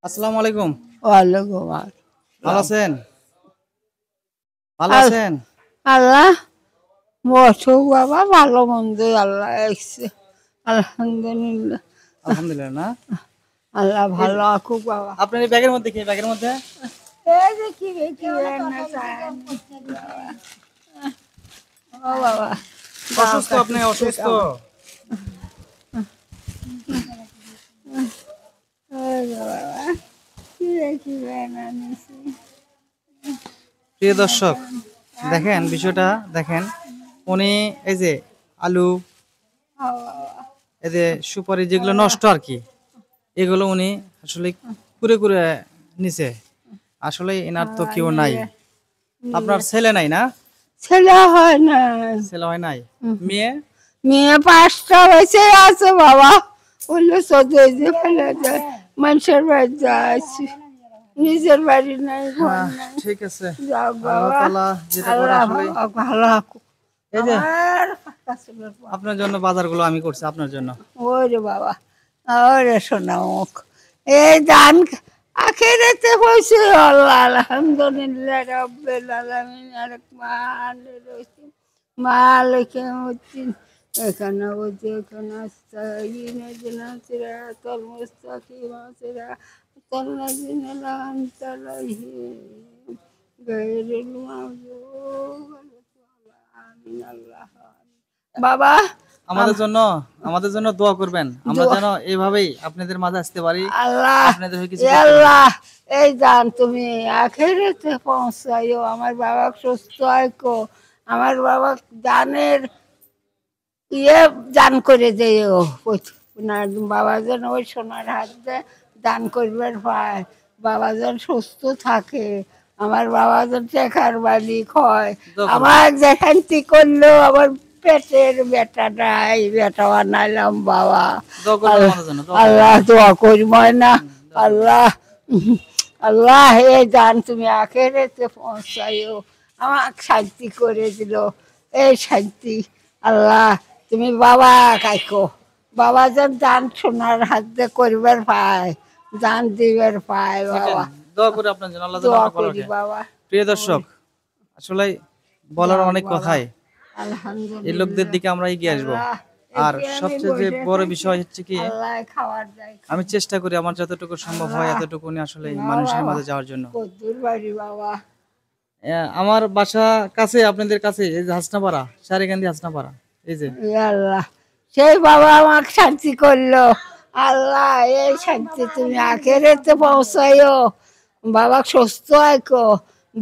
আসসালামু আলাইকুম। ওয়ালাইকুম ভালো আসসালাম। আছেন? ভালো আল আছেন? আল্লাহ অসুখ বাবা ভালো মন্দ আল্লাহ এসছে আলহামদুলিল্লাহ। আলহামদুলিল্লাহ না? আল্লাহ এই যে ভালো আকুক বাবা। আপনার এই ব্যাগের মধ্যে কি? ব্যাগের মধ্যে? এই যে কি রে কি রে না চান বাবা। ও বাবা দাও অসুস্থ কাছে আপনি অসুস্থ। ওই যে বাবা কি রে না নিছি প্রিয় দর্শক, দেখেন বিষয়টা দেখেন। উনি এই যে আলু, ও বাবা এই যে সুপারি যেগুলো নষ্ট আর কি, এগুলো উনি আসলে কুরে কুরে নিছে। আসলে এনার তো কেউ নাই। আপনার ছেলে নাই না? ছেলে হয় না ছেলে হয় নাই। মেয়ে? মেয়ে 5টা বছর আছে বাবা বললো সদে ফেলে যায় মানুষের বাড়ি যাচ্ছি নিজের বাড়ি নাই ঘর নাই ঠিক আছে। যাও আল্লাহ বাবা তাআলা যেটা করে আল্লাহ আসলে ভালো হাকুক এই যে আমার কাছে বাবা। আপনার জন্য বাজারগুলো আমি করছি আপনার জন্য। ওরে বাবা ওরে সোনা মুখ এই দান আখেরাতে বসে আল্লাহ আলহামদুলিল্লাহ রাব্বিল আলামিন আররহমানির রহিম মালিক ইয়াউমিদ্দিন এখানে বলছে এখানে আস্তাগীন ইহদিনা সিরাতাল মুস্তাকিম সিরাতাল লাযিনা আন'আমতা আলাইহিম গায়রিল মাগদুবি আলাইহিম আল্লাহ বাবা আমাদের জন্য দোয়া করবেন। আমরা যেন এইভাবেই আপনাদের মাঝে আসতে পারি। আল্লাহ আপনাদের হয়ে কিছু করতে পারি। আল্লাহ এই দান তুমি আখেরাতে পৌঁছাইও আমার বাবা সুস্থ আইকো আমার বাবা দানের দান করে দিও না বাবা যেন ওই সোনার হাত দিয়ে দান করবার পায় বাবা যেন সুস্থ থাকে আমার বাবা যেন টেকার মালিক হয় দোয়া করবেন। আমার যেখানটি করলো আমার পেটের বেটা নাই বেটা বানাইলাম বাবা দোয়া করবেন আমাদের জন্য। দোয়া করবেন। আল্লাহ দোয়া করি ময়না দোয়া করবেন। আল্লাহ আল্লাহ এই দান তুমি আখেরাতে পৌঁছাইও আমাকে শান্তি করে দিল এই শান্তি আল্লাহ তুমি বাবা কাইকো বাবা যেন দান সোনার হাত দিয়ে করবার পায় দান দিবার পায় বাবা দোয়া করি আপনার জন্য। আল্লাহ যেন দোয়া আপনাকে ভালো করি রাখে। বাবা প্রিয় দর্শক, আসলে বলার অনেক বাবা। কথাই। এই আলহামদুলিল্লাহ লোকদের দিকে আমরা এগিয়ে আসবো। আল্লাহ, আর এগিয়ে আমি সবচেয়ে যে বসে বড় থাকি। বিষয় হচ্ছে কি, আল্লাহ খাওয়ার দেয় আমি চেষ্টা করি আমার যতটুকু সম্ভব হয় এতটুকুনি আসলে মানুষের মাঝে যাওয়ার জন্য। কদ্দুর বাড়ি বাবা আমার বাসা কাছে, আপনাদের কাছে, এই যে হাসনাপাড়া, সারেগান্ধী হাসনাপাড়া। এই যে ইয়া আল্লাহ সেই বাবা আমাকে শান্তি করলো আল্লাহ এই শান্তি তুমি আখেরাতে পৌঁছাইও বাবা সুস্থ আইকো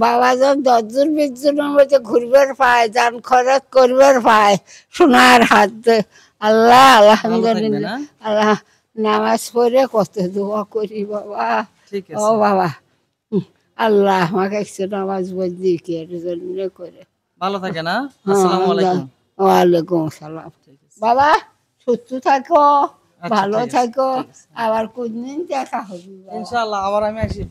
বাবা যেন 10 জন 20 জনের মধ্যে ঘুরবার পায় যান খরচ করবার পায় সোনার হাত দিয়ে। আল্লাহ ভালো থাকবেন। আলহামদুলিল্লাহ আল্লাহ নামাজ পড়ে কত দোয়া করি বাবা ঠিক ও আছে। বাবা আল্লাহ আমাকে একটু নামাজ বলছি কি এর জন্য করে ভালো থাকে না? আসসালামু আলাইকুম। ওয়ালাইকুম আসসালাম ঠিক আছে। বাবা সুস্থ থাকো আচ্ছা, ভালো ঠিক আছে, থাকো ঠিক আছে। আবার কোনদিন দেখা হবে বাবা। ইনশাআল্লাহ আবার আমি আসি।